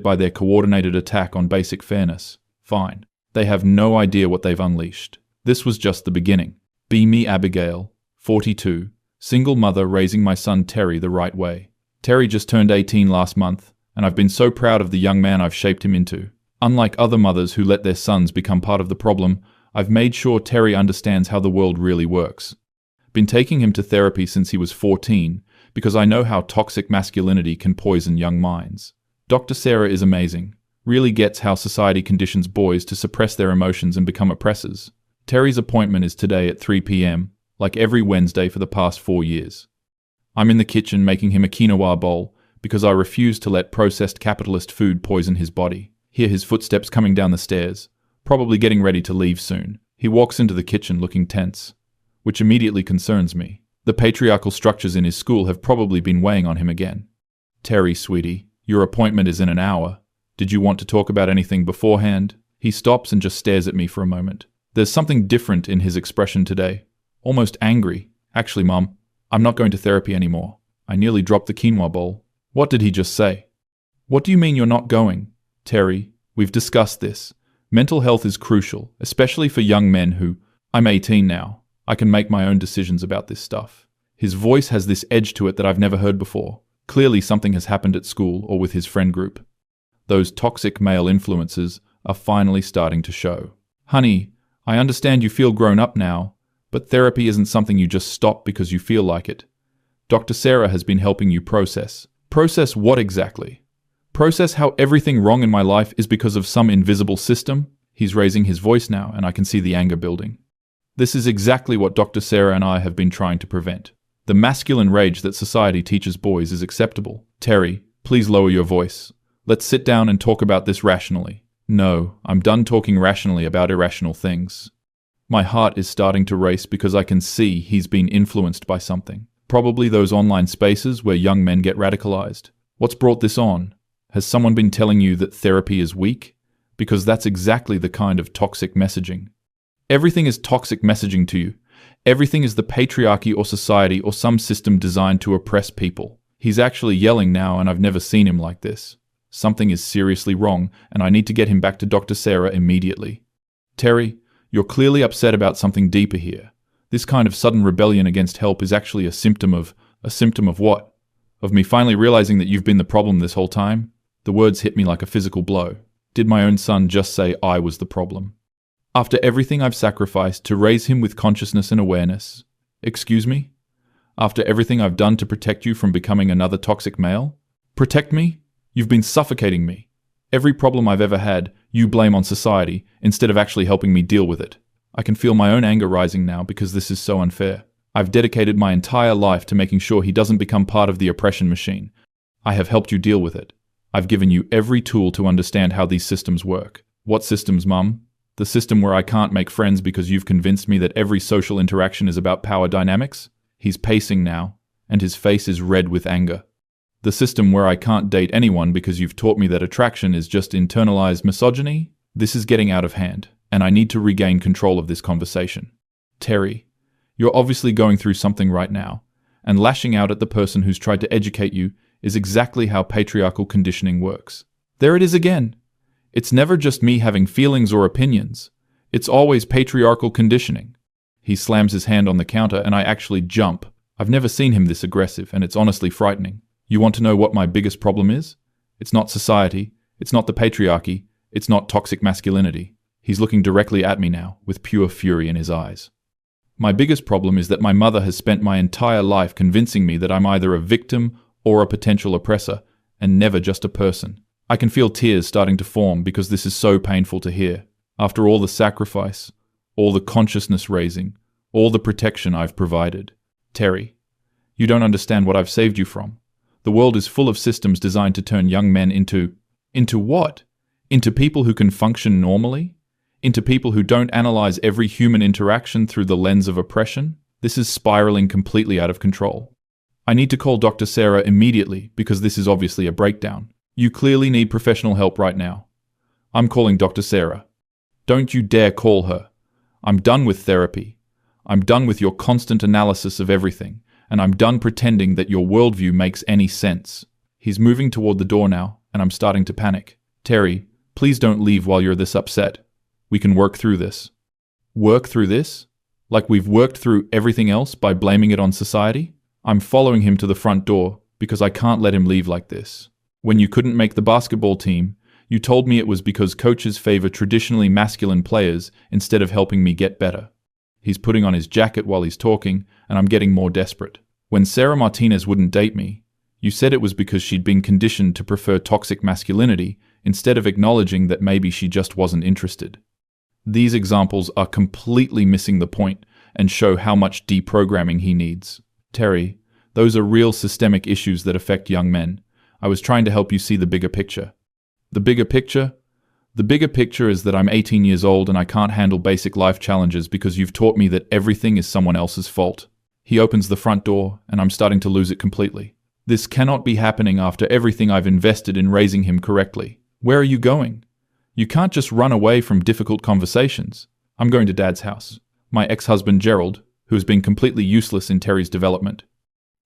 it by their coordinated attack on basic fairness. Fine. They have no idea what they've unleashed. This was just the beginning. Be me Abigail, 42, single mother raising my son Terry the right way. Terry just turned 18 last month, and I've been so proud of the young man I've shaped him into. Unlike other mothers who let their sons become part of the problem, I've made sure Terry understands how the world really works. Been taking him to therapy since he was 14, because I know how toxic masculinity can poison young minds. Dr. Sarah is amazing, really gets how society conditions boys to suppress their emotions and become oppressors. Terry's appointment is today at 3 p.m, like every Wednesday for the past 4 years. I'm in the kitchen making him a quinoa bowl because I refuse to let processed capitalist food poison his body. Hear his footsteps coming down the stairs, probably getting ready to leave soon. He walks into the kitchen looking tense, which immediately concerns me. The patriarchal structures in his school have probably been weighing on him again. Terry, sweetie, your appointment is in an hour. Did you want to talk about anything beforehand? He stops and just stares at me for a moment. There's something different in his expression today. Almost angry. Actually, Mom, I'm not going to therapy anymore. I nearly dropped the quinoa bowl. What did he just say? What do you mean you're not going? Terry, we've discussed this. Mental health is crucial, especially for young men who, I'm 18 now. I can make my own decisions about this stuff. His voice has this edge to it that I've never heard before. Clearly something has happened at school or with his friend group. Those toxic male influences are finally starting to show. Honey, I understand you feel grown up now, but therapy isn't something you just stop because you feel like it. Dr. Sarah has been helping you process. Process what exactly? Process how everything wrong in my life is because of some invisible system? He's raising his voice now, and I can see the anger building. This is exactly what Dr. Sarah and I have been trying to prevent. The masculine rage that society teaches boys is acceptable. Terry, please lower your voice. Let's sit down and talk about this rationally. No, I'm done talking rationally about irrational things. My heart is starting to race because I can see he's been influenced by something. Probably those online spaces where young men get radicalized. What's brought this on? Has someone been telling you that therapy is weak? Because that's exactly the kind of toxic messaging. Everything is toxic messaging to you. Everything is the patriarchy or society or some system designed to oppress people. He's actually yelling now, and I've never seen him like this. Something is seriously wrong, and I need to get him back to Dr. Sarah immediately. Terry, you're clearly upset about something deeper here. This kind of sudden rebellion against help is actually a symptom of what? Of me finally realizing that you've been the problem this whole time? The words hit me like a physical blow. Did my own son just say I was the problem? After everything I've sacrificed to raise him with consciousness and awareness, excuse me? After everything I've done to protect you from becoming another toxic male? Protect me? You've been suffocating me. Every problem I've ever had, you blame on society, instead of actually helping me deal with it. I can feel my own anger rising now because this is so unfair. I've dedicated my entire life to making sure he doesn't become part of the oppression machine. I have helped you deal with it. I've given you every tool to understand how these systems work. What systems, Mum? The system where I can't make friends because you've convinced me that every social interaction is about power dynamics? He's pacing now, and his face is red with anger. The system where I can't date anyone because you've taught me that attraction is just internalized misogyny? This is getting out of hand, and I need to regain control of this conversation. Terry, you're obviously going through something right now, and lashing out at the person who's tried to educate you is exactly how patriarchal conditioning works. There it is again. It's never just me having feelings or opinions. It's always patriarchal conditioning. He slams his hand on the counter and I actually jump. I've never seen him this aggressive, and it's honestly frightening. You want to know what my biggest problem is? It's not society. It's not the patriarchy. It's not toxic masculinity. He's looking directly at me now, with pure fury in his eyes. My biggest problem is that my mother has spent my entire life convincing me that I'm either a victim or a potential oppressor, and never just a person. I can feel tears starting to form because this is so painful to hear. After all the sacrifice, all the consciousness raising, all the protection I've provided. Terry, you don't understand what I've saved you from. The world is full of systems designed to turn young men into what? Into people who can function normally? Into people who don't analyze every human interaction through the lens of oppression? This is spiraling completely out of control. I need to call Dr. Sarah immediately because this is obviously a breakdown. You clearly need professional help right now. I'm calling Dr. Sarah. Don't you dare call her. I'm done with therapy. I'm done with your constant analysis of everything, and I'm done pretending that your worldview makes any sense. He's moving toward the door now, and I'm starting to panic. Terry, please don't leave while you're this upset. We can work through this. Work through this? Like we've worked through everything else by blaming it on society? I'm following him to the front door because I can't let him leave like this. When you couldn't make the basketball team, you told me it was because coaches favor traditionally masculine players instead of helping me get better. He's putting on his jacket while he's talking, and I'm getting more desperate. When Sarah Martinez wouldn't date me, you said it was because she'd been conditioned to prefer toxic masculinity instead of acknowledging that maybe she just wasn't interested. These examples are completely missing the point and show how much deprogramming he needs. Terry, those are real systemic issues that affect young men. I was trying to help you see the bigger picture. The bigger picture? The bigger picture is that I'm 18 years old and I can't handle basic life challenges because you've taught me that everything is someone else's fault. He opens the front door and I'm starting to lose it completely. This cannot be happening after everything I've invested in raising him correctly. Where are you going? You can't just run away from difficult conversations. I'm going to Dad's house. My ex-husband Gerald, who has been completely useless in Terry's development.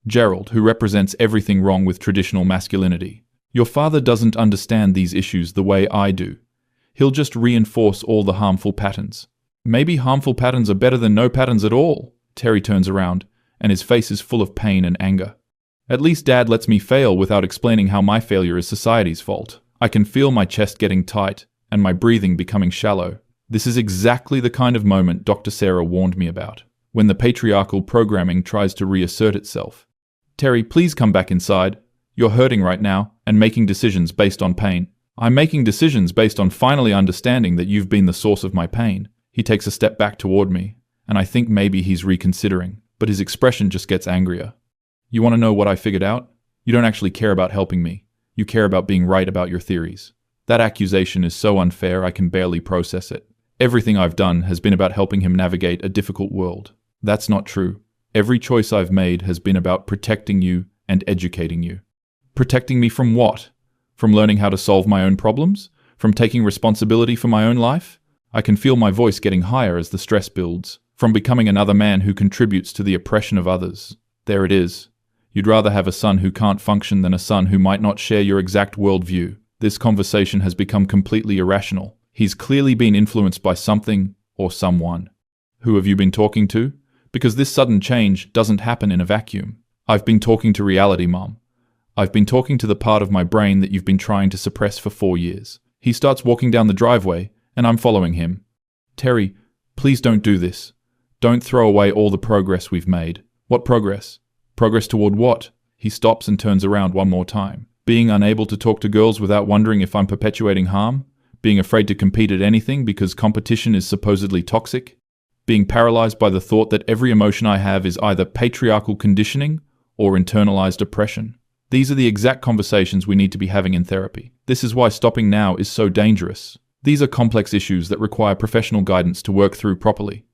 Gerald, who represents everything wrong with traditional masculinity. Your father doesn't understand these issues the way I do. He'll just reinforce all the harmful patterns. Maybe harmful patterns are better than no patterns at all. Terry turns around, and his face is full of pain and anger. At least Dad lets me fail without explaining how my failure is society's fault. I can feel my chest getting tight, and my breathing becoming shallow. This is exactly the kind of moment Dr. Sarah warned me about, when the patriarchal programming tries to reassert itself. Terry, please come back inside. You're hurting right now, and making decisions based on pain. I'm making decisions based on finally understanding that you've been the source of my pain. He takes a step back toward me, and I think maybe he's reconsidering, but his expression just gets angrier. You want to know what I figured out? You don't actually care about helping me. You care about being right about your theories. That accusation is so unfair I can barely process it. Everything I've done has been about helping him navigate a difficult world. That's not true. Every choice I've made has been about protecting you and educating you. Protecting me from what? From learning how to solve my own problems? From taking responsibility for my own life? I can feel my voice getting higher as the stress builds. From becoming another man who contributes to the oppression of others. There it is. You'd rather have a son who can't function than a son who might not share your exact worldview. This conversation has become completely irrational. He's clearly been influenced by something or someone. Who have you been talking to? Because this sudden change doesn't happen in a vacuum. I've been talking to reality, Mom. I've been talking to the part of my brain that you've been trying to suppress for 4 years. He starts walking down the driveway, and I'm following him. Terry, please don't do this. Don't throw away all the progress we've made. What progress? Progress toward what? He stops and turns around one more time. Being unable to talk to girls without wondering if I'm perpetuating harm? Being afraid to compete at anything because competition is supposedly toxic? Being paralyzed by the thought that every emotion I have is either patriarchal conditioning or internalized oppression? These are the exact conversations we need to be having in therapy. This is why stopping now is so dangerous. These are complex issues that require professional guidance to work through properly.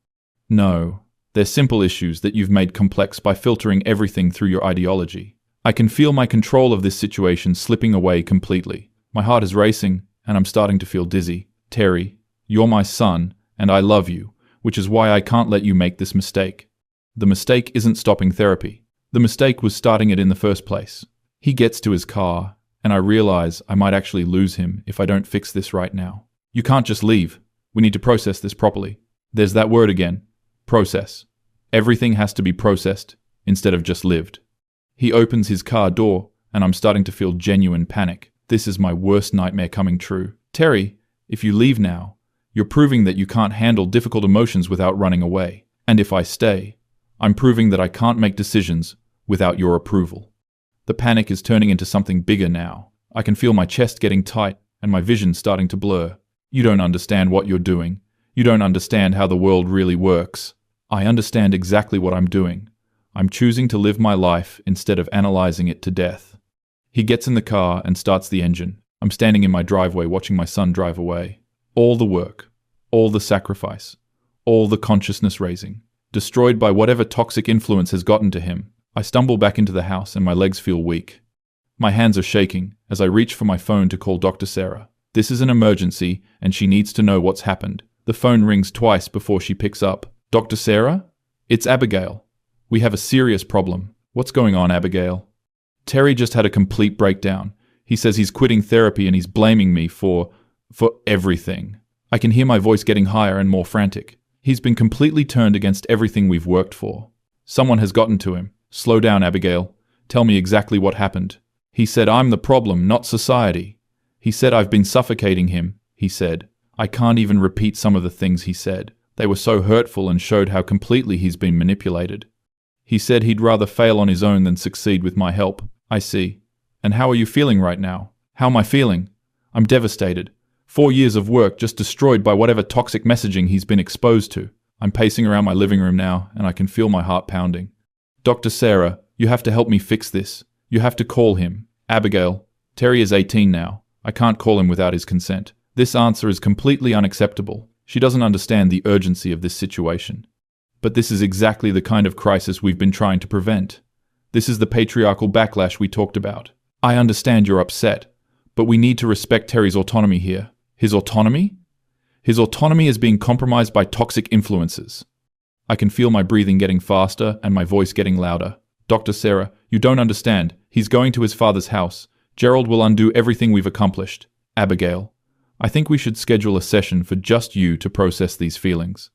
No, they're simple issues that you've made complex by filtering everything through your ideology. I can feel my control of this situation slipping away completely. My heart is racing, and I'm starting to feel dizzy. Terry, you're my son, and I love you, which is why I can't let you make this mistake. The mistake isn't stopping therapy. The mistake was starting it in the first place. He gets to his car, and I realize I might actually lose him if I don't fix this right now. You can't just leave. We need to process this properly. There's that word again. Process. Everything has to be processed instead of just lived. He opens his car door, and I'm starting to feel genuine panic. This is my worst nightmare coming true. Terry, if you leave now, you're proving that you can't handle difficult emotions without running away. And if I stay, I'm proving that I can't make decisions without your approval. The panic is turning into something bigger now. I can feel my chest getting tight and my vision starting to blur. You don't understand what you're doing. You don't understand how the world really works. I understand exactly what I'm doing. I'm choosing to live my life instead of analyzing it to death. He gets in the car and starts the engine. I'm standing in my driveway watching my son drive away. All the work, all the sacrifice, all the consciousness raising, destroyed by whatever toxic influence has gotten to him. I stumble back into the house and my legs feel weak. My hands are shaking as I reach for my phone to call Dr. Sarah. This is an emergency and she needs to know what's happened. The phone rings twice before she picks up. Dr. Sarah? It's Abigail. We have a serious problem. What's going on, Abigail? Terry just had a complete breakdown. He says he's quitting therapy and he's blaming me for everything. I can hear my voice getting higher and more frantic. He's been completely turned against everything we've worked for. Someone has gotten to him. Slow down, Abigail. Tell me exactly what happened. He said I'm the problem, not society. He said I've been suffocating him, he said. I can't even repeat some of the things he said. They were so hurtful and showed how completely he's been manipulated. He said he'd rather fail on his own than succeed with my help. I see. And how are you feeling right now? How am I feeling? I'm devastated. 4 years of work just destroyed by whatever toxic messaging he's been exposed to. I'm pacing around my living room now, and I can feel my heart pounding. Dr. Sarah, you have to help me fix this. You have to call him. Abigail, Terry is 18 now. I can't call him without his consent. This answer is completely unacceptable. She doesn't understand the urgency of this situation. But this is exactly the kind of crisis we've been trying to prevent. This is the patriarchal backlash we talked about. I understand you're upset, but we need to respect Terry's autonomy here. His autonomy? His autonomy is being compromised by toxic influences. I can feel my breathing getting faster and my voice getting louder. Dr. Sarah, you don't understand. He's going to his father's house. Gerald will undo everything we've accomplished. Abigail, I think we should schedule a session for just you to process these feelings.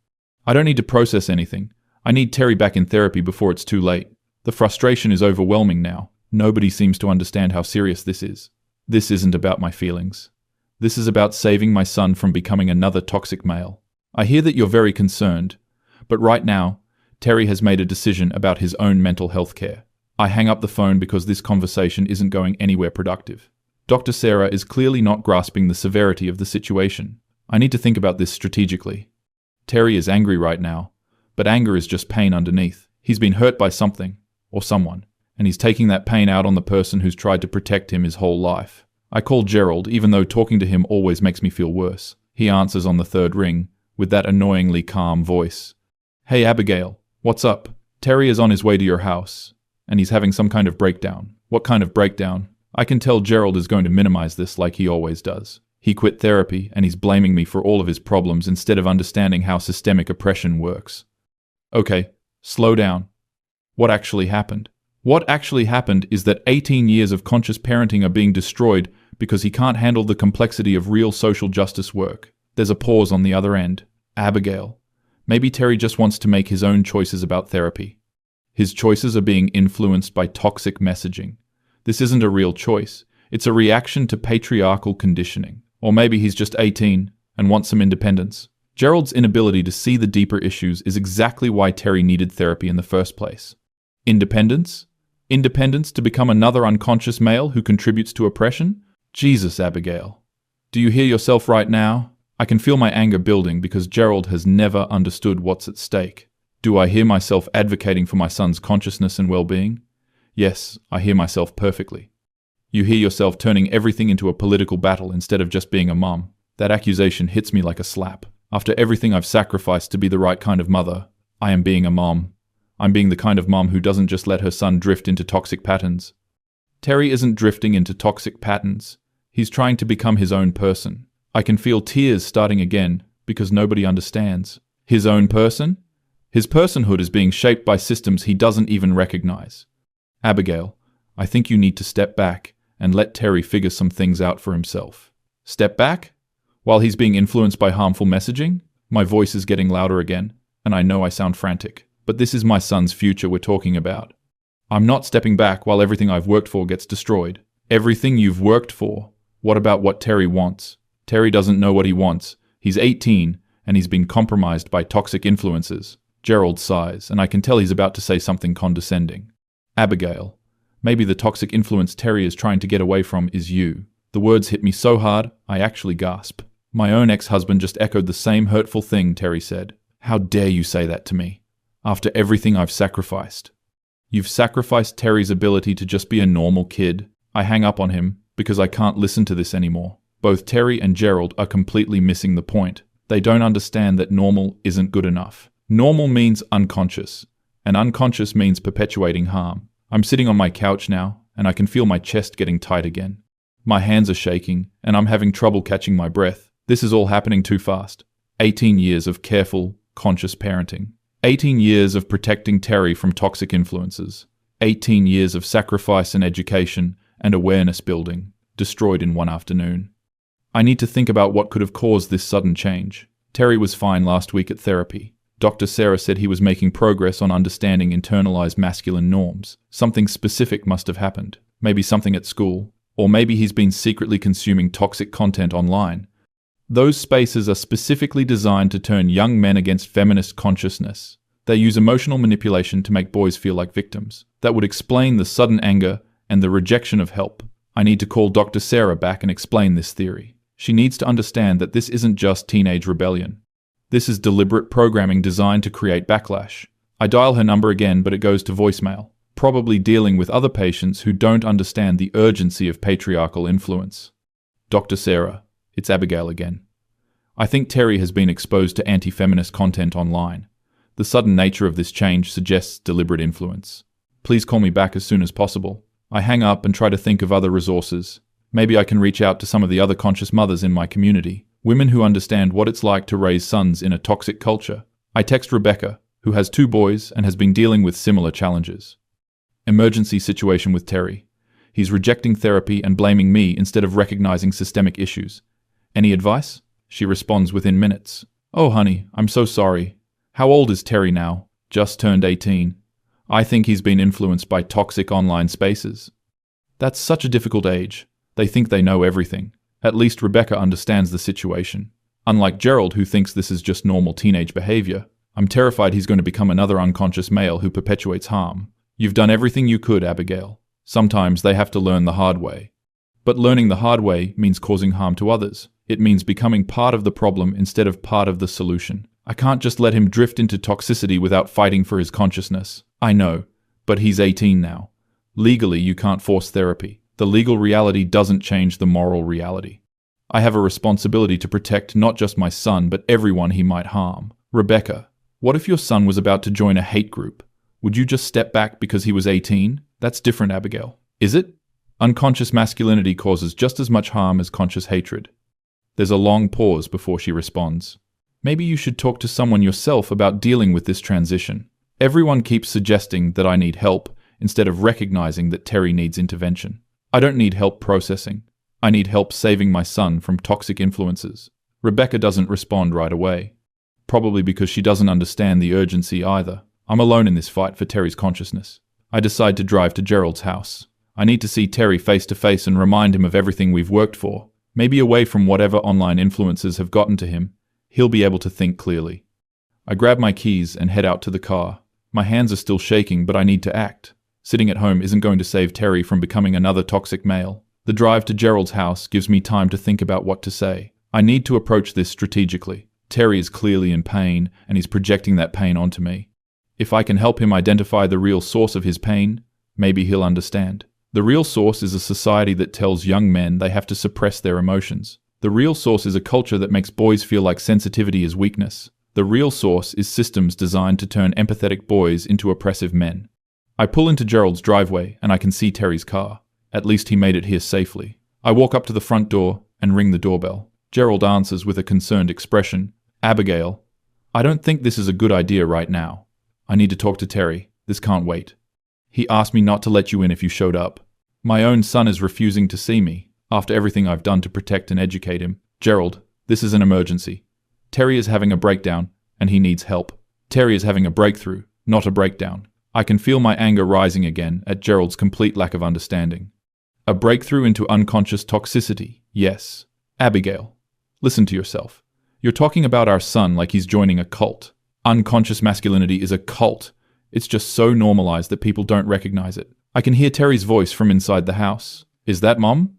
I don't need to process anything. I need Terry back in therapy before it's too late. The frustration is overwhelming now. Nobody seems to understand how serious this is. This isn't about my feelings. This is about saving my son from becoming another toxic male. I hear that you're very concerned, but right now, Terry has made a decision about his own mental health care. I hang up the phone because this conversation isn't going anywhere productive. Dr. Sarah is clearly not grasping the severity of the situation. I need to think about this strategically. Terry is angry right now, but anger is just pain underneath. He's been hurt by something, or someone, and he's taking that pain out on the person who's tried to protect him his whole life. I call Gerald, even though talking to him always makes me feel worse. He answers on the third ring, with that annoyingly calm voice. Hey Abigail, what's up? Terry is on his way to your house, and he's having some kind of breakdown. What kind of breakdown? I can tell Gerald is going to minimize this like he always does. He quit therapy, and he's blaming me for all of his problems instead of understanding how systemic oppression works. Okay, slow down. What actually happened? What actually happened is that 18 years of conscious parenting are being destroyed because he can't handle the complexity of real social justice work. There's a pause on the other end. Abigail, maybe Terry just wants to make his own choices about therapy. His choices are being influenced by toxic messaging. This isn't a real choice. It's a reaction to patriarchal conditioning. Or maybe he's just 18 and wants some independence. Gerald's inability to see the deeper issues is exactly why Terry needed therapy in the first place. Independence? Independence to become another unconscious male who contributes to oppression? Jesus, Abigail. Do you hear yourself right now? I can feel my anger building because Gerald has never understood what's at stake. Do I hear myself advocating for my son's consciousness and well-being? Yes, I hear myself perfectly. You hear yourself turning everything into a political battle instead of just being a mom. That accusation hits me like a slap. After everything I've sacrificed to be the right kind of mother, I am being a mom. I'm being the kind of mom who doesn't just let her son drift into toxic patterns. Terry isn't drifting into toxic patterns. He's trying to become his own person. I can feel tears starting again because nobody understands. His own person? His personhood is being shaped by systems he doesn't even recognize. Abigail, I think you need to step back and let Terry figure some things out for himself. Step back? While he's being influenced by harmful messaging? My voice is getting louder again, and I know I sound frantic. But this is my son's future we're talking about. I'm not stepping back while everything I've worked for gets destroyed. Everything you've worked for? What about what Terry wants? Terry doesn't know what he wants. He's 18, and he's been compromised by toxic influences. Gerald sighs, and I can tell he's about to say something condescending. Abigail, maybe the toxic influence Terry is trying to get away from is you. The words hit me so hard, I actually gasp. My own ex-husband just echoed the same hurtful thing Terry said. How dare you say that to me? After everything I've sacrificed. You've sacrificed Terry's ability to just be a normal kid. I hang up on him because I can't listen to this anymore. Both Terry and Gerald are completely missing the point. They don't understand that normal isn't good enough. Normal means unconscious, and unconscious means perpetuating harm. I'm sitting on my couch now, and I can feel my chest getting tight again. My hands are shaking, and I'm having trouble catching my breath. This is all happening too fast. 18 years of careful, conscious parenting. 18 years of protecting Terry from toxic influences. 18 years of sacrifice and education and awareness building. destroyed in one afternoon. I need to think about what could have caused this sudden change. Terry was fine last week at therapy. Dr. Sarah said he was making progress on understanding internalized masculine norms. Something specific must have happened. Maybe something at school. Or maybe he's been secretly consuming toxic content online. Those spaces are specifically designed to turn young men against feminist consciousness. They use emotional manipulation to make boys feel like victims. That would explain the sudden anger and the rejection of help. I need to call Dr. Sarah back and explain this theory. She needs to understand that this isn't just teenage rebellion. This is deliberate programming designed to create backlash. I dial her number again, but it goes to voicemail, probably dealing with other patients who don't understand the urgency of patriarchal influence. Dr. Sarah, it's Abigail again. I think Terry has been exposed to anti-feminist content online. The sudden nature of this change suggests deliberate influence. Please call me back as soon as possible. I hang up and try to think of other resources. Maybe I can reach out to some of the other conscious mothers in my community, women who understand what it's like to raise sons in a toxic culture. I text Rebecca, who has 2 boys and has been dealing with similar challenges. Emergency situation with Terry. He's rejecting therapy and blaming me instead of recognizing systemic issues. Any advice? She responds within minutes. Oh honey, I'm so sorry. How old is Terry now? Just turned 18. I think he's been influenced by toxic online spaces. That's such a difficult age. They think they know everything. At least Rebecca understands the situation. Unlike Gerald, who thinks this is just normal teenage behavior, I'm terrified he's going to become another unconscious male who perpetuates harm. You've done everything you could, Abigail. Sometimes they have to learn the hard way. But learning the hard way means causing harm to others. It means becoming part of the problem instead of part of the solution. I can't just let him drift into toxicity without fighting for his consciousness. I know, but he's 18 now. Legally, you can't force therapy. The legal reality doesn't change the moral reality. I have a responsibility to protect not just my son, but everyone he might harm. Rebecca, what if your son was about to join a hate group? Would you just step back because he was 18? That's different, Abigail. Is it? Unconscious masculinity causes just as much harm as conscious hatred. There's a long pause before she responds. Maybe you should talk to someone yourself about dealing with this transition. Everyone keeps suggesting that I need help instead of recognizing that Terry needs intervention. I don't need help processing. I need help saving my son from toxic influences. Rebecca doesn't respond right away. Probably because she doesn't understand the urgency either. I'm alone in this fight for Terry's consciousness. I decide to drive to Gerald's house. I need to see Terry face to face and remind him of everything we've worked for. Maybe away from whatever online influences have gotten to him, he'll be able to think clearly. I grab my keys and head out to the car. My hands are still shaking, but I need to act. Sitting at home isn't going to save Terry from becoming another toxic male. The drive to Gerald's house gives me time to think about what to say. I need to approach this strategically. Terry is clearly in pain, and he's projecting that pain onto me. If I can help him identify the real source of his pain, maybe he'll understand. The real source is a society that tells young men they have to suppress their emotions. The real source is a culture that makes boys feel like sensitivity is weakness. The real source is systems designed to turn empathetic boys into oppressive men. I pull into Gerald's driveway and I can see Terry's car. At least he made it here safely. I walk up to the front door and ring the doorbell. Gerald answers with a concerned expression. Abigail, I don't think this is a good idea right now. I need to talk to Terry. This can't wait. He asked me not to let you in if you showed up. My own son is refusing to see me, after everything I've done to protect and educate him. Gerald, this is an emergency. Terry is having a breakdown, and he needs help. Terry is having a breakthrough, not a breakdown. I can feel my anger rising again at Gerald's complete lack of understanding. A breakthrough into unconscious toxicity, yes. Abigail, listen to yourself. You're talking about our son like he's joining a cult. Unconscious masculinity is a cult. It's just so normalized that people don't recognize it. I can hear Terry's voice from inside the house. Is that Mom?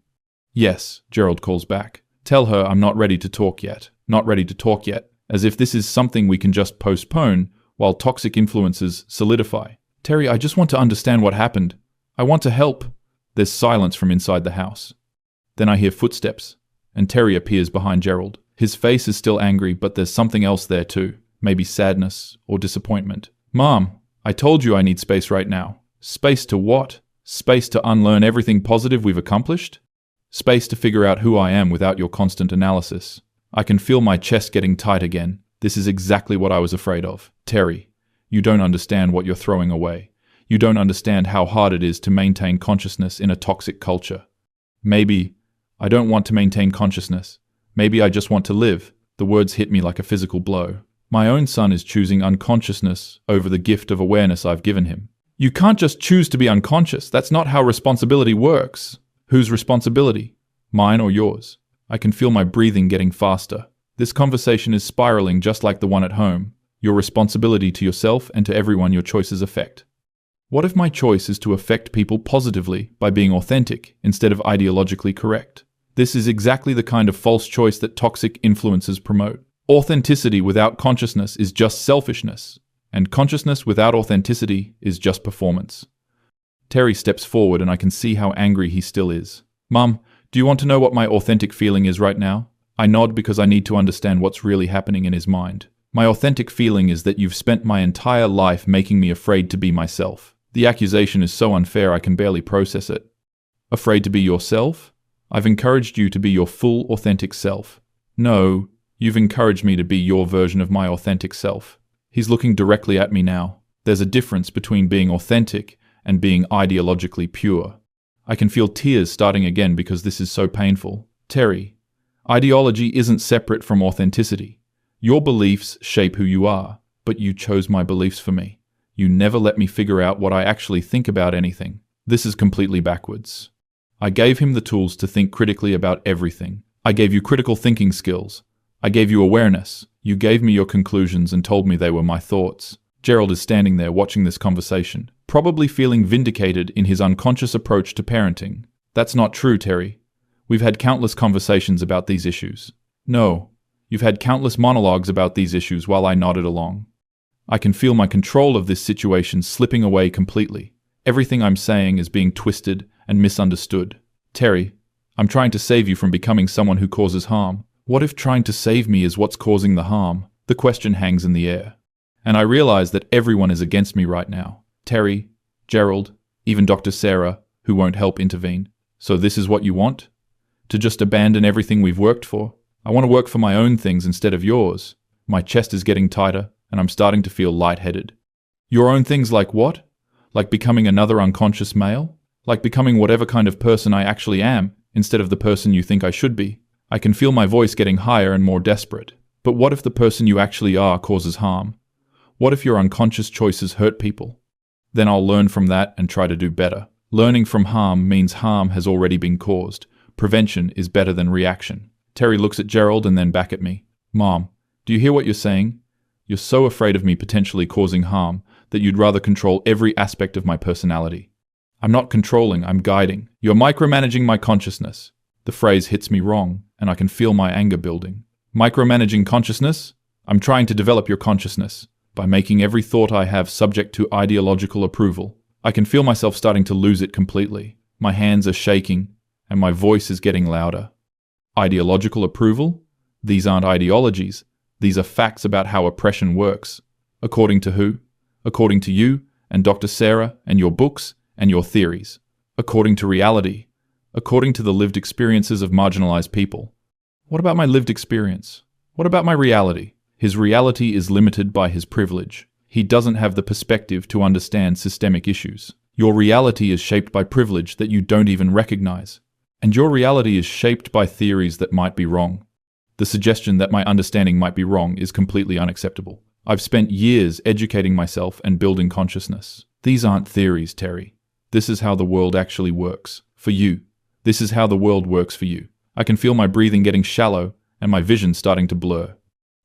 Yes, Gerald calls back. Tell her I'm not ready to talk yet. Not ready to talk yet. As if this is something we can just postpone while toxic influences solidify. Terry, I just want to understand what happened. I want to help. There's silence from inside the house. Then I hear footsteps, and Terry appears behind Gerald. His face is still angry, but there's something else there too. Maybe sadness or disappointment. Mom, I told you I need space right now. Space to what? Space to unlearn everything positive we've accomplished? Space to figure out who I am without your constant analysis. I can feel my chest getting tight again. This is exactly what I was afraid of. Terry, you don't understand what you're throwing away. You don't understand how hard it is to maintain consciousness in a toxic culture. Maybe I don't want to maintain consciousness. Maybe I just want to live. The words hit me like a physical blow. My own son is choosing unconsciousness over the gift of awareness I've given him. You can't just choose to be unconscious. That's not how responsibility works. Whose responsibility? Mine or yours? I can feel my breathing getting faster. This conversation is spiraling just like the one at home. Your responsibility to yourself and to everyone your choices affect. What if my choice is to affect people positively by being authentic instead of ideologically correct? This is exactly the kind of false choice that toxic influences promote. Authenticity without consciousness is just selfishness, and consciousness without authenticity is just performance. Terry steps forward and I can see how angry he still is. Mum, do you want to know what my authentic feeling is right now? I nod because I need to understand what's really happening in his mind. My authentic feeling is that you've spent my entire life making me afraid to be myself. The accusation is so unfair I can barely process it. Afraid to be yourself? I've encouraged you to be your full, authentic self. No, you've encouraged me to be your version of my authentic self. He's looking directly at me now. There's a difference between being authentic and being ideologically pure. I can feel tears starting again because this is so painful. Terry, ideology isn't separate from authenticity. Your beliefs shape who you are, but you chose my beliefs for me. You never let me figure out what I actually think about anything. This is completely backwards. I gave him the tools to think critically about everything. I gave you critical thinking skills. I gave you awareness. You gave me your conclusions and told me they were my thoughts. Gerald is standing there watching this conversation, probably feeling vindicated in his unconscious approach to parenting. That's not true, Terry. We've had countless conversations about these issues. No, you've had countless monologues about these issues while I nodded along. I can feel my control of this situation slipping away completely. Everything I'm saying is being twisted and misunderstood. Terry, I'm trying to save you from becoming someone who causes harm. What if trying to save me is what's causing the harm? The question hangs in the air. And I realize that everyone is against me right now. Terry, Gerald, even Dr. Sarah, who won't help intervene. So this is what you want? To just abandon everything we've worked for? I want to work for my own things instead of yours. My chest is getting tighter, and I'm starting to feel lightheaded. Your own things like what? Like becoming another unconscious male? Like becoming whatever kind of person I actually am, instead of the person you think I should be? I can feel my voice getting higher and more desperate. But what if the person you actually are causes harm? What if your unconscious choices hurt people? Then I'll learn from that and try to do better. Learning from harm means harm has already been caused. Prevention is better than reaction. Terry looks at Gerald and then back at me. Mom, do you hear what you're saying? You're so afraid of me potentially causing harm that you'd rather control every aspect of my personality. I'm not controlling, I'm guiding. You're micromanaging my consciousness. The phrase hits me wrong, and I can feel my anger building. Micromanaging consciousness? I'm trying to develop your consciousness by making every thought I have subject to ideological approval. I can feel myself starting to lose it completely. My hands are shaking, and my voice is getting louder. Ideological approval? These aren't ideologies. These are facts about how oppression works. According to who? According to you, and Dr. Sarah, and your books, and your theories. According to reality. According to the lived experiences of marginalized people. What about my lived experience? What about my reality? His reality is limited by his privilege. He doesn't have the perspective to understand systemic issues. Your reality is shaped by privilege that you don't even recognize. And your reality is shaped by theories that might be wrong. The suggestion that my understanding might be wrong is completely unacceptable. I've spent years educating myself and building consciousness. These aren't theories, Terry. This is how the world actually works. For you. This is how the world works for you. I can feel my breathing getting shallow and my vision starting to blur.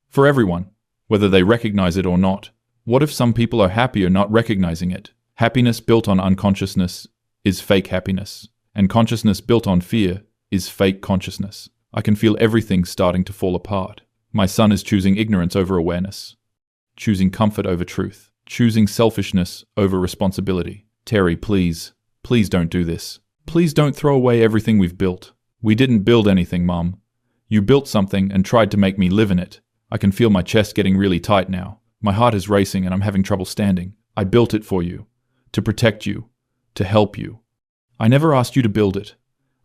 For everyone, whether they recognize it or not. What if some people are happier not recognizing it? Happiness built on unconsciousness is fake happiness, and consciousness built on fear is fake consciousness. I can feel everything starting to fall apart. My son is choosing ignorance over awareness, choosing comfort over truth, choosing selfishness over responsibility. Terry, please don't do this. Please don't throw away everything we've built. We didn't build anything, Mom. You built something and tried to make me live in it. I can feel my chest getting really tight now. My heart is racing and I'm having trouble standing. I built it for you, to protect you, to help you. I never asked you to build it.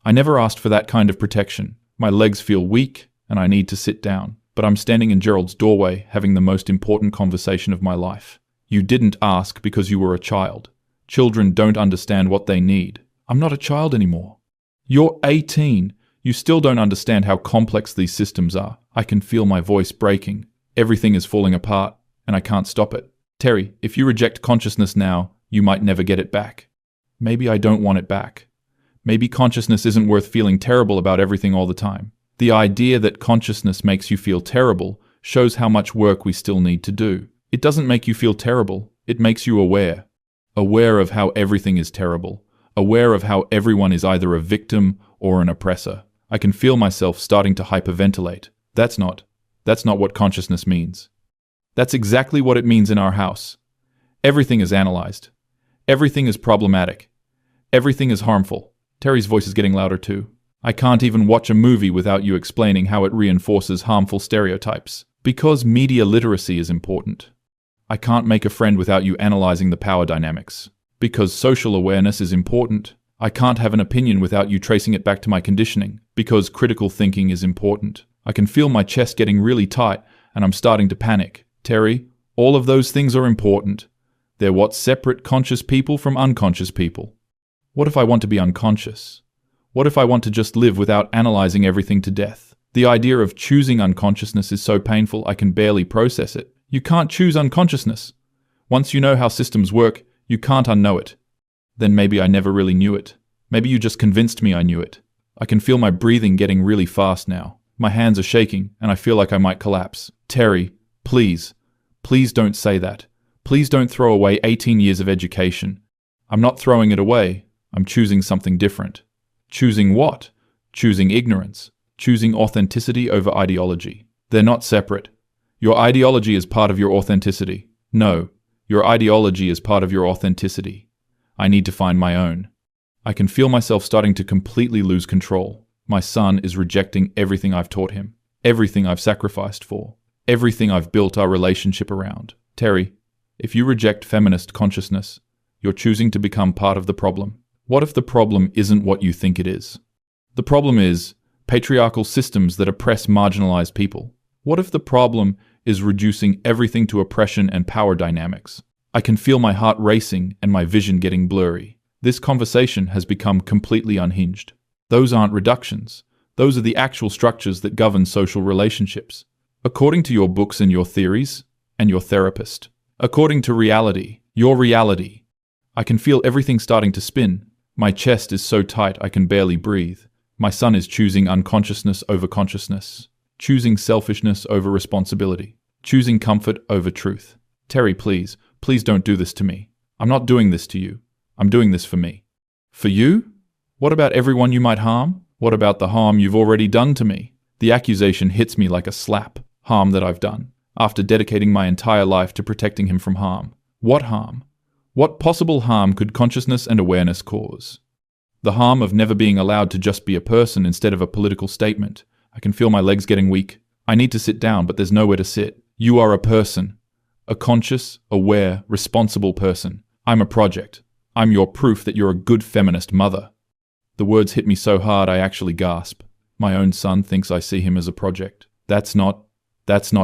I never asked for that kind of protection. My legs feel weak and I need to sit down. But I'm standing in Gerald's doorway having the most important conversation of my life. You didn't ask because you were a child. Children don't understand what they need. I'm not a child anymore. You're 18. You still don't understand how complex these systems are. I can feel my voice breaking. Everything is falling apart, and I can't stop it. Terry, if you reject consciousness now, you might never get it back. Maybe I don't want it back. Maybe consciousness isn't worth feeling terrible about everything all the time. The idea that consciousness makes you feel terrible shows how much work we still need to do. It doesn't make you feel terrible. It makes you aware. Aware of how everything is terrible. Aware of how everyone is either a victim or an oppressor. I can feel myself starting to hyperventilate. That's not what consciousness means. That's exactly what it means in our house. Everything is analyzed. Everything is problematic. Everything is harmful. Terry's voice is getting louder too. I can't even watch a movie without you explaining how it reinforces harmful stereotypes. Because media literacy is important. I can't make a friend without you analyzing the power dynamics. Because social awareness is important. I can't have an opinion without you tracing it back to my conditioning. Because critical thinking is important. I can feel my chest getting really tight and I'm starting to panic. Terry, all of those things are important. They're what separate conscious people from unconscious people. What if I want to be unconscious? What if I want to just live without analyzing everything to death? The idea of choosing unconsciousness is so painful I can barely process it. You can't choose unconsciousness. Once you know how systems work, you can't unknow it. Then maybe I never really knew it. Maybe you just convinced me I knew it. I can feel my breathing getting really fast now. My hands are shaking and I feel like I might collapse. Terry, please don't say that. Please don't throw away 18 years of education. I'm not throwing it away. I'm choosing something different. Choosing what? Choosing ignorance. Choosing authenticity over ideology. They're not separate. Your ideology is part of your authenticity. No, your ideology is part of your authenticity. I need to find my own. I can feel myself starting to completely lose control. My son is rejecting everything I've taught him. Everything I've sacrificed for. Everything I've built our relationship around. Terry, if you reject feminist consciousness, you're choosing to become part of the problem. What if the problem isn't what you think it is? The problem is patriarchal systems that oppress marginalized people. What if the problem is reducing everything to oppression and power dynamics? I can feel my heart racing and my vision getting blurry. This conversation has become completely unhinged. Those aren't reductions. Those are the actual structures that govern social relationships. According to your books and your theories, and your therapist. According to reality, your reality. I can feel everything starting to spin. My chest is so tight I can barely breathe. My son is choosing unconsciousness over consciousness. Choosing selfishness over responsibility. Choosing comfort over truth. Terry, please don't do this to me. I'm not doing this to you. I'm doing this for me. For you? What about everyone you might harm? What about the harm you've already done to me? The accusation hits me like a slap. Harm that I've done, after dedicating my entire life to protecting him from harm. What harm? What possible harm could consciousness and awareness cause? The harm of never being allowed to just be a person instead of a political statement. I can feel my legs getting weak. I need to sit down, but there's nowhere to sit. You are a person. A conscious, aware, responsible person. I'm a project. I'm your proof that you're a good feminist mother. The words hit me so hard I actually gasp. My own son thinks I see him as a project. That's not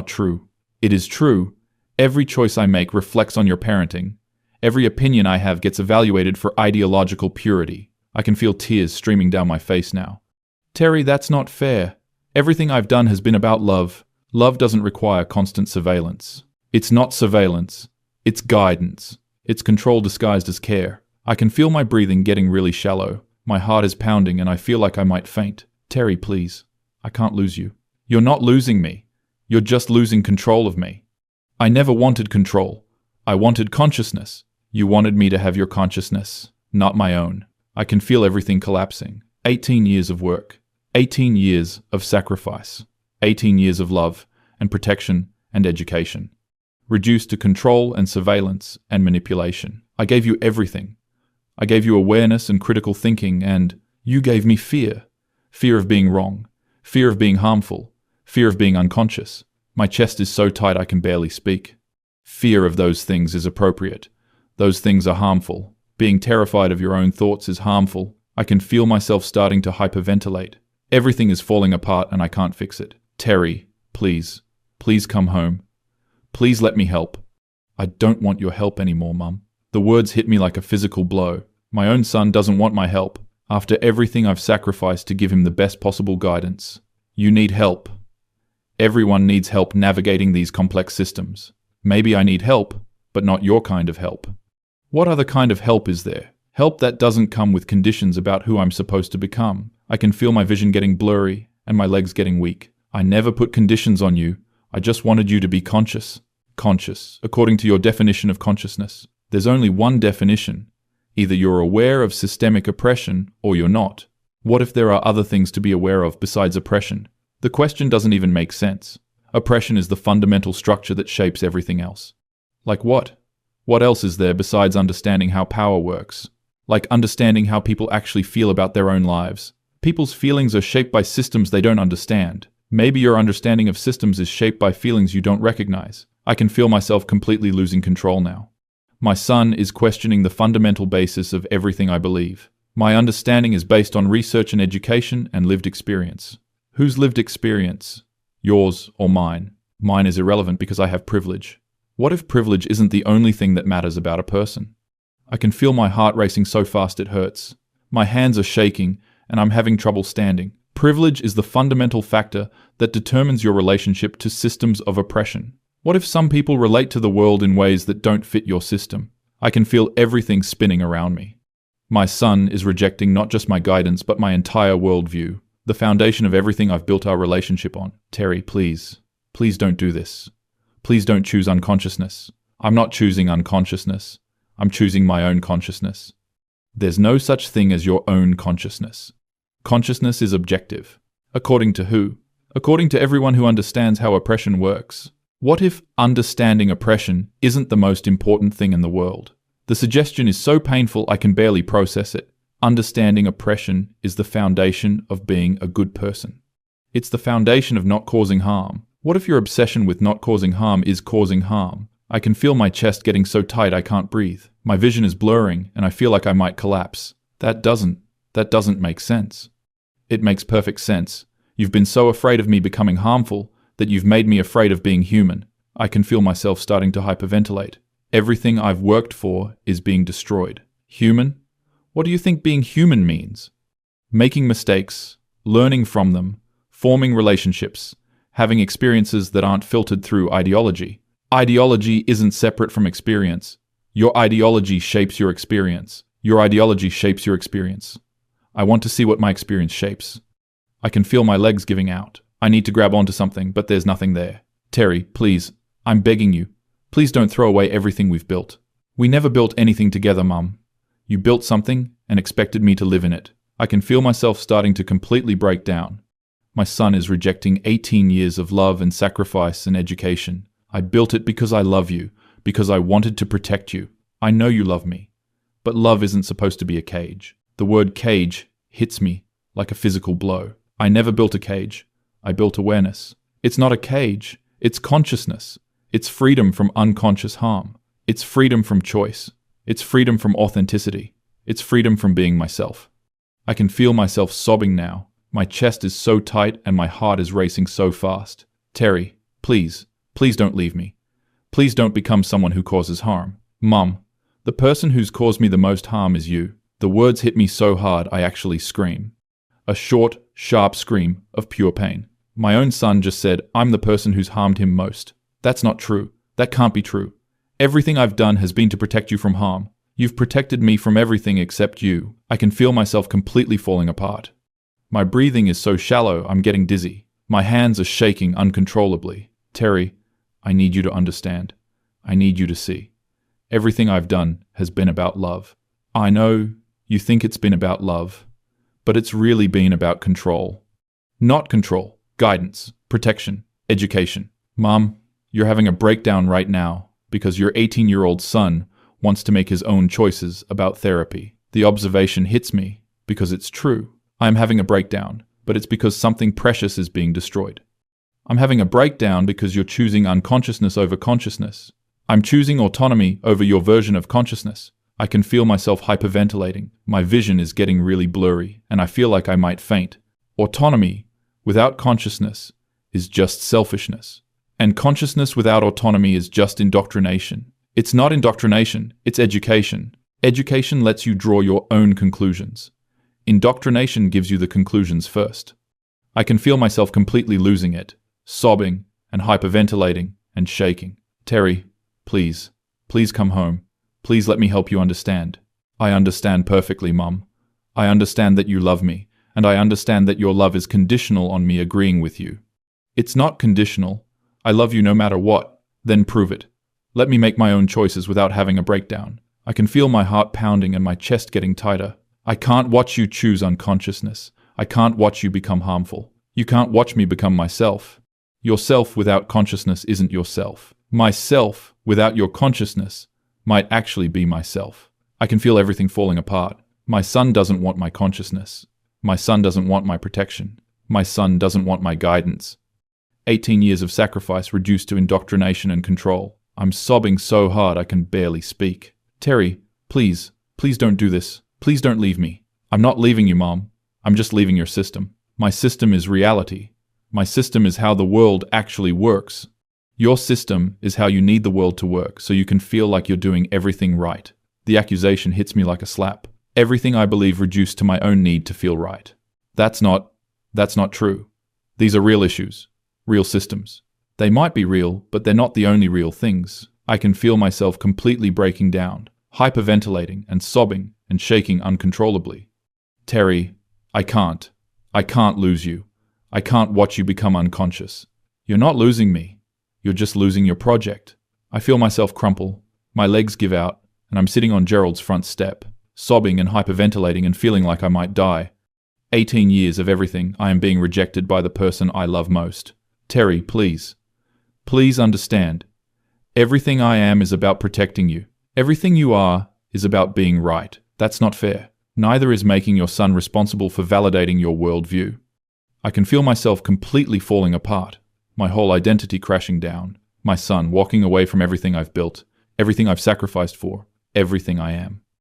true. It is true. Every choice I make reflects on your parenting. Every opinion I have gets evaluated for ideological purity. I can feel tears streaming down my face now. Terry, that's not fair. Everything I've done has been about love. Love doesn't require constant surveillance. It's not surveillance. It's guidance. It's control disguised as care. I can feel my breathing getting really shallow. My heart is pounding and I feel like I might faint. Terry, please. I can't lose you. You're not losing me. You're just losing control of me. I never wanted control. I wanted consciousness. You wanted me to have your consciousness, not my own. I can feel everything collapsing. 18 years of work. 18 years of sacrifice. 18 years of love and protection and education. Reduced to control and surveillance and manipulation. I gave you everything. I gave you awareness and critical thinking, and you gave me fear. Fear of being wrong. Fear of being harmful. Fear of being unconscious. My chest is so tight I can barely speak. Fear of those things is appropriate. Those things are harmful. Being terrified of your own thoughts is harmful. I can feel myself starting to hyperventilate. Everything is falling apart and I can't fix it. Terry, please come home. Please let me help. I don't want your help anymore, Mum. The words hit me like a physical blow. My own son doesn't want my help. After everything I've sacrificed to give him the best possible guidance. You need help. Everyone needs help navigating these complex systems. Maybe I need help, but not your kind of help. What other kind of help is there? Help that doesn't come with conditions about who I'm supposed to become. I can feel my vision getting blurry and my legs getting weak. I never put conditions on you. I just wanted you to be conscious. Conscious, according to your definition of consciousness. There's only one definition. Either you're aware of systemic oppression or you're not. What if there are other things to be aware of besides oppression? The question doesn't even make sense. Oppression is the fundamental structure that shapes everything else. Like what? What else is there besides understanding how power works? Like understanding how people actually feel about their own lives. People's feelings are shaped by systems they don't understand. Maybe your understanding of systems is shaped by feelings you don't recognize. I can feel myself completely losing control now. My son is questioning the fundamental basis of everything I believe. My understanding is based on research and education and lived experience. Whose lived experience? Yours or mine? Mine is irrelevant because I have privilege. What if privilege isn't the only thing that matters about a person? I can feel my heart racing so fast it hurts. My hands are shaking and I'm having trouble standing. Privilege is the fundamental factor that determines your relationship to systems of oppression. What if some people relate to the world in ways that don't fit your system? I can feel everything spinning around me. My son is rejecting not just my guidance but my entire worldview, the foundation of everything I've built our relationship on. Terry, please. Please don't do this. Please don't choose unconsciousness. I'm not choosing unconsciousness. I'm choosing my own consciousness. There's no such thing as your own consciousness. Consciousness is objective. According to who? According to everyone who understands how oppression works. What if understanding oppression isn't the most important thing in the world? The suggestion is so painful I can barely process it. Understanding oppression is the foundation of being a good person. It's the foundation of not causing harm. What if your obsession with not causing harm is causing harm? I can feel my chest getting so tight I can't breathe. My vision is blurring and I feel like I might collapse. That doesn't make sense. It makes perfect sense. You've been so afraid of me becoming harmful that you've made me afraid of being human. I can feel myself starting to hyperventilate. Everything I've worked for is being destroyed. Human? What do you think being human means? Making mistakes, learning from them, forming relationships, having experiences that aren't filtered through ideology. Ideology isn't separate from experience. Your ideology shapes your experience. Your ideology shapes your experience. I want to see what my experience shapes. I can feel my legs giving out. I need to grab onto something, but there's nothing there. Terry, please, I'm begging you. Please don't throw away everything we've built. We never built anything together, Mum. You built something and expected me to live in it. I can feel myself starting to completely break down. My son is rejecting 18 years of love and sacrifice and education. I built it because I love you, because I wanted to protect you. I know you love me. But love isn't supposed to be a cage. The word cage hits me like a physical blow. I never built a cage. I built awareness. It's not a cage. It's consciousness. It's freedom from unconscious harm. It's freedom from choice. It's freedom from authenticity. It's freedom from being myself. I can feel myself sobbing now. My chest is so tight and my heart is racing so fast. Terry, please, please don't leave me. Please don't become someone who causes harm. Mum, the person who's caused me the most harm is you. The words hit me so hard I actually scream. A short, sharp scream of pure pain. My own son just said, I'm the person who's harmed him most. That's not true. That can't be true. Everything I've done has been to protect you from harm. You've protected me from everything except you. I can feel myself completely falling apart. My breathing is so shallow, I'm getting dizzy. My hands are shaking uncontrollably. Terry, I need you to understand. I need you to see. Everything I've done has been about love. I know you think it's been about love, but it's really been about control. Not control, guidance, protection, education. Mom, you're having a breakdown right now because your 18-year-old son wants to make his own choices about therapy. The observation hits me because it's true. I'm having a breakdown, but it's because something precious is being destroyed. I'm having a breakdown because you're choosing unconsciousness over consciousness. I'm choosing autonomy over your version of consciousness. I can feel myself hyperventilating. My vision is getting really blurry, and I feel like I might faint. Autonomy without consciousness is just selfishness. And consciousness without autonomy is just indoctrination. It's not indoctrination, it's education. Education lets you draw your own conclusions. Indoctrination gives you the conclusions first. I can feel myself completely losing it, sobbing and hyperventilating and shaking. Terry, please, please come home. Please let me help you understand. I understand perfectly, Mum. I understand that you love me, and I understand that your love is conditional on me agreeing with you. It's not conditional. I love you no matter what. Then prove it. Let me make my own choices without having a breakdown. I can feel my heart pounding and my chest getting tighter. I can't watch you choose unconsciousness. I can't watch you become harmful. You can't watch me become myself. Yourself without consciousness isn't yourself. Myself without your consciousness might actually be myself. I can feel everything falling apart. My son doesn't want my consciousness. My son doesn't want my protection. My son doesn't want my guidance. 18 years of sacrifice reduced to indoctrination and control. I'm sobbing so hard I can barely speak. Terry, please, please don't do this. Please don't leave me. I'm not leaving you, Mom. I'm just leaving your system. My system is reality. My system is how the world actually works. Your system is how you need the world to work, so you can feel like you're doing everything right. The accusation hits me like a slap. Everything I believe reduced to my own need to feel right. That's not true. These are real issues, real systems. They might be real, but they're not the only real things. I can feel myself completely breaking down, hyperventilating and sobbing and shaking uncontrollably. Terry, I can't lose you. I can't watch you become unconscious. You're not losing me. You're just losing your project. I feel myself crumple. My legs give out, and I'm sitting on Gerald's front step, sobbing and hyperventilating and feeling like I might die. 18 years of everything, I am being rejected by the person I love most. Terry, please. Please understand. Everything I am is about protecting you. Everything you are is about being right. That's not fair. Neither is making your son responsible for validating your worldview. I can feel myself completely falling apart, my whole identity crashing down, my son walking away from everything I've built, everything I've sacrificed for, everything I am.